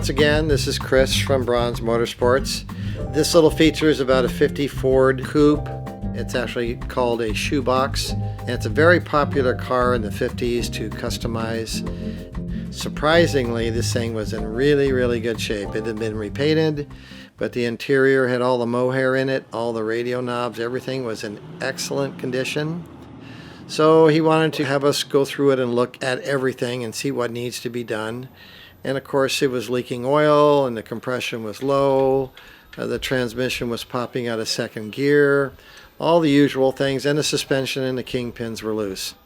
once again, this is Chris from Brauns Motorsports. This little feature is about a 50 Ford Coupe. It's actually called a Shoebox, and it's a very popular car in the 50s to customize. Surprisingly, this thing was in really good shape. It had been repainted, but the interior had all the mohair in it, all the radio knobs, everything was in excellent condition. So he wanted to have us go through it and look at everything and see what needs to be done. And of course it was leaking oil and the compression was low, the transmission was popping out of second gear, all the usual things, and the suspension and the kingpins were loose.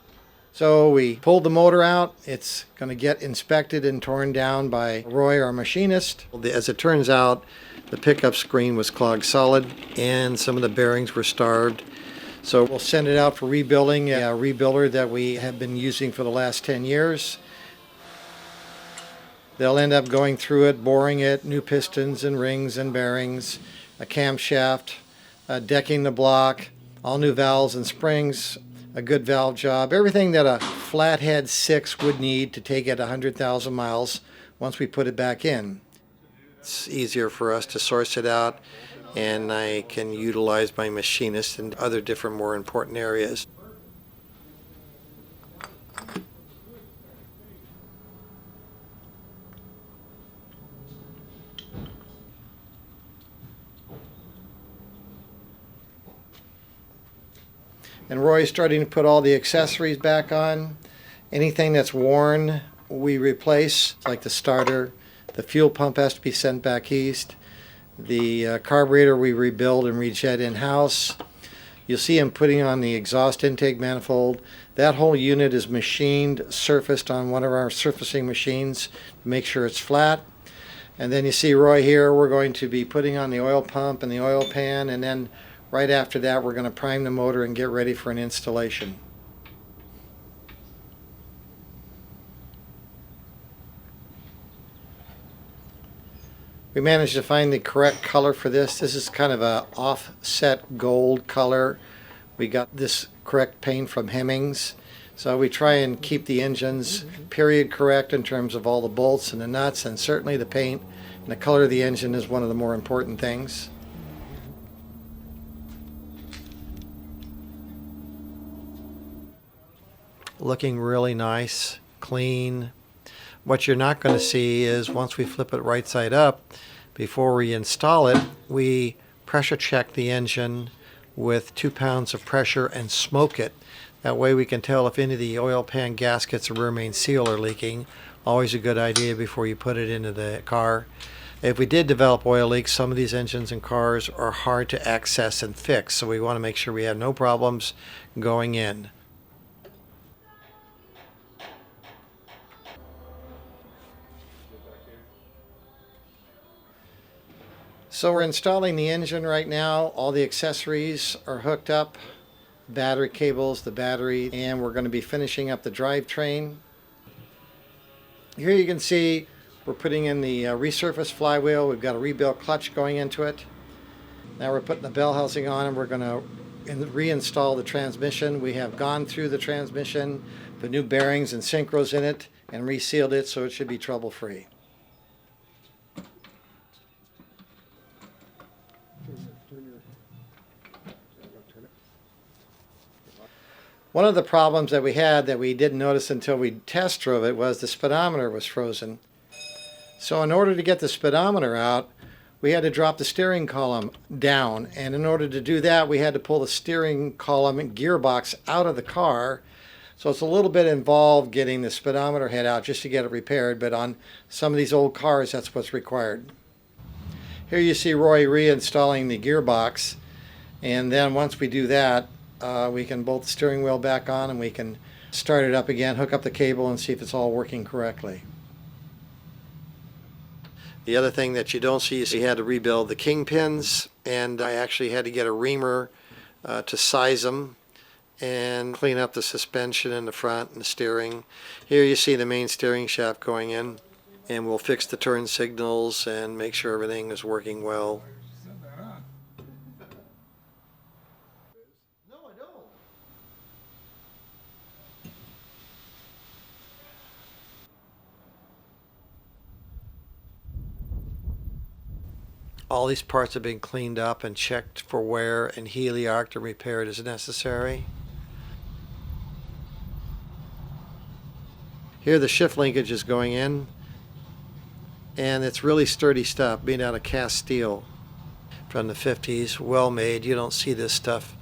So we pulled the motor out. It's going to get inspected and torn down by Roy, our machinist. As it turns out, the pickup screen was clogged solid and some of the bearings were starved. So we'll send it out for rebuilding, a rebuilder that we have been using for the last 10 years. They'll end up going through it, boring it, new pistons and rings and bearings, a camshaft, decking the block, all new valves and springs, a good valve job, everything that a flathead 6 would need to take it 100,000 miles once we put it back in. It's easier for us to source it out, and I can utilize my machinist in other different more important areas. And Roy's starting to put all the accessories back on. Anything that's worn, we replace, like the starter. The fuel pump has to be sent back east. The carburetor we rebuild and rejet in-house. You'll see him putting on the exhaust intake manifold. That whole unit is machined, surfaced on one of our surfacing machines to make sure it's flat. And then you see Roy here, we're going to be putting on the oil pump and the oil pan, and then right after that we're going to prime the motor and get ready for an installation. We managed to find the correct color for this. This is kind of a offset gold color. We got this correct paint from Hemmings. So we try and keep the engines period correct in terms of all the bolts and the nuts, and certainly the paint and the color of the engine is one of the more important things. Looking really nice, clean. What you're not going to see is once we flip it right side up, before we install it, we pressure check the engine with 2 pounds of pressure and smoke it. That way we can tell if any of the oil pan gaskets or rear main seal are leaking. Always a good idea before you put it into the car. If we did develop oil leaks, some of these engines and cars are hard to access and fix, so we want to make sure we have no problems going in. So we're installing the engine right now. All the accessories are hooked up, battery cables, the battery, and we're going to be finishing up the drivetrain. Here you can see we're putting in the resurfaced flywheel. We've got a rebuilt clutch going into it. Now we're putting the bell housing on, and we're going to reinstall the transmission. We have gone through the transmission, put new bearings and synchros in it, and resealed it so it should be trouble-free. One of the problems that we had that we didn't notice until we test drove it was the speedometer was frozen. So in order to get the speedometer out, we had to drop the steering column down, and in order to do that we had to pull the steering column and gearbox out of the car. So it's a little bit involved getting the speedometer head out just to get it repaired, but on some of these old cars that's what's required. Here you see Roy reinstalling the gearbox, and then once we do that, we can bolt the steering wheel back on and we can start it up again, hook up the cable, and see if it's all working correctly. The other thing that you don't see is we had to rebuild the kingpins, and I actually had to get a reamer to size them and clean up the suspension in the front and the steering. Here you see the main steering shaft going in, and we'll fix the turn signals and make sure everything is working well. All these parts have been cleaned up and checked for wear and heliarched and repaired as necessary. Here the shift linkage is going in, and it's really sturdy stuff, being out of cast steel from the 50s, well made. You don't see this stuff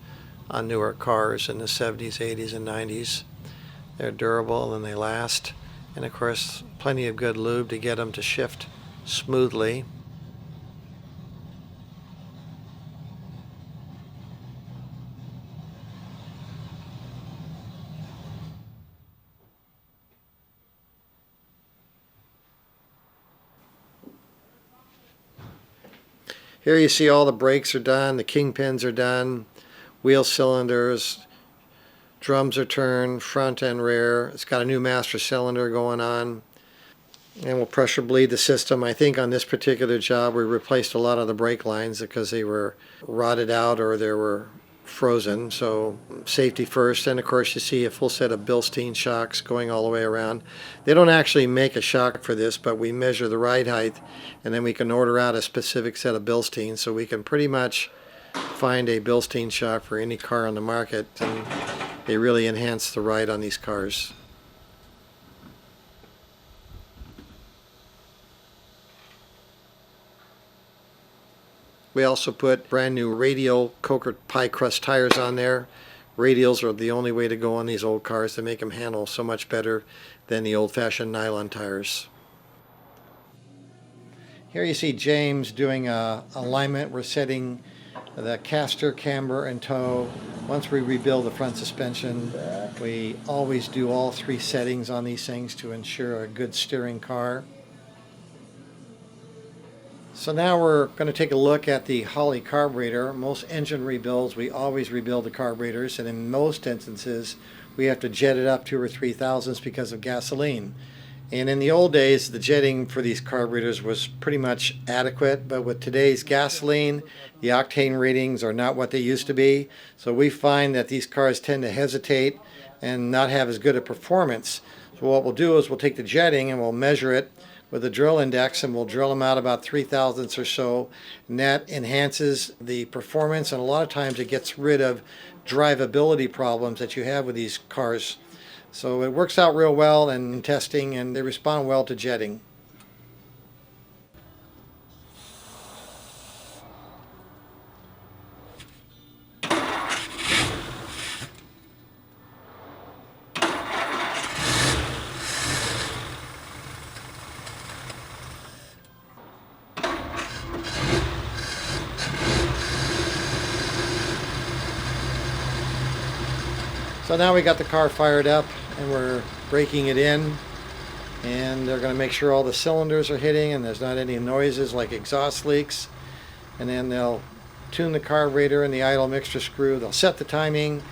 on newer cars in the 70s, 80s, and 90s. They're durable and they last, and of course plenty of good lube to get them to shift smoothly. Here you see all the brakes are done, the kingpins are done, wheel cylinders, drums are turned, front and rear. It's got a new master cylinder going on. And we'll pressure bleed the system. I think on this particular job we replaced a lot of the brake lines because they were rotted out or they were frozen. So safety first, and of course you see a full set of bilstein shocks going all the way around. They don't actually make a shock for this, but we measure the ride height and then we can order out a specific set of bilstein, so we can pretty much find a bilstein shock for any car on the market, and they really enhance the ride on these cars. We also put brand new radial Coker pie crust tires on there. Radials are the only way to go on these old cars to make them handle so much better than the old-fashioned nylon tires. Here you see James doing alignment. We're setting the caster, camber, and toe. Once we rebuild the front suspension, we always do all three settings on these things to ensure a good steering car. So now we're going to take a look at the Holley carburetor. Most engine rebuilds, we always rebuild the carburetors, and in most instances we have to jet it up 2 or 3 thousandths because of gasoline. And in the old days, the jetting for these carburetors was pretty much adequate, but with today's gasoline, the octane ratings are not what they used to be. So we find that these cars tend to hesitate and not have as good a performance. So what we'll do is we'll take the jetting and we'll measure it with a drill index, and we'll drill them out about 3 thousandths or so, and that enhances the performance, and a lot of times it gets rid of drivability problems that you have with these cars. So it works out real well in testing, and they respond well to jetting. So now we got the car fired up and we're breaking it in, and they're going to make sure all the cylinders are hitting and there's not any noises like exhaust leaks, and then they'll tune the carburetor and the idle mixture screw. They'll set the timing,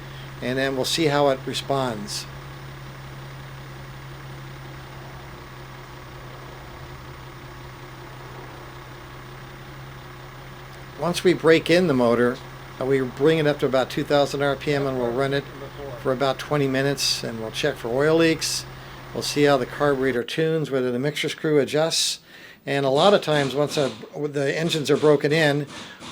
and then we'll see how it responds. Once we break in the motor, we bring it up to about 2,000 RPM and we'll run it for about 20 minutes, and we'll check for oil leaks. We'll see how the carburetor tunes, whether the mixture screw adjusts, and a lot of times once the engines are broken in,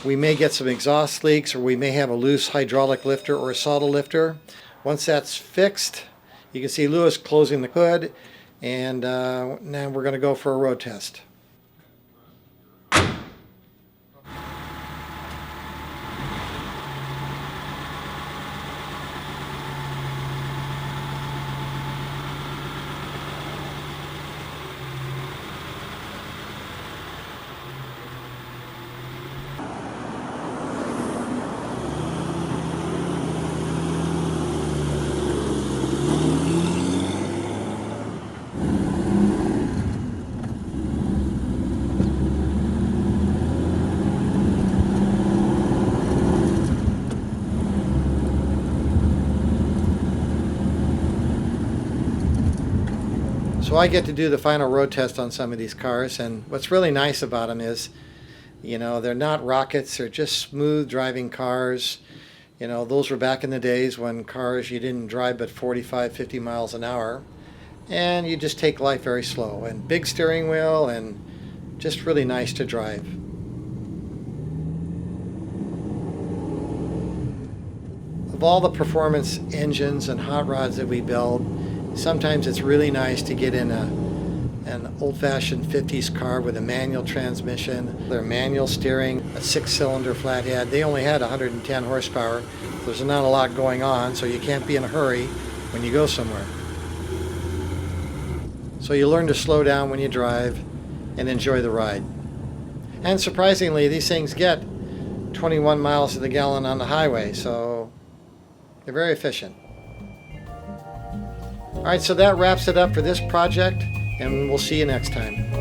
we may get some exhaust leaks, or we may have a loose hydraulic lifter or a solder lifter. Once that's fixed, you can see Lewis closing the hood, and now we're going to go for a road test. So I get to do the final road test on some of these cars, and what's really nice about them is, you know, they're not rockets, they're just smooth driving cars. You know, those were back in the days when cars you didn't drive but 45, 50 miles an hour, and you just take life very slow, and big steering wheel, and just really nice to drive. Of all the performance engines and hot rods that we build, sometimes it's really nice to get in an old-fashioned 50s car with a manual transmission, their manual steering, a 6-cylinder flathead. They only had 110 horsepower. There's not a lot going on, so you can't be in a hurry when you go somewhere. So you learn to slow down when you drive and enjoy the ride. And surprisingly, these things get 21 miles to the gallon on the highway, so they're very efficient. All right, so that wraps it up for this project, and we'll see you next time.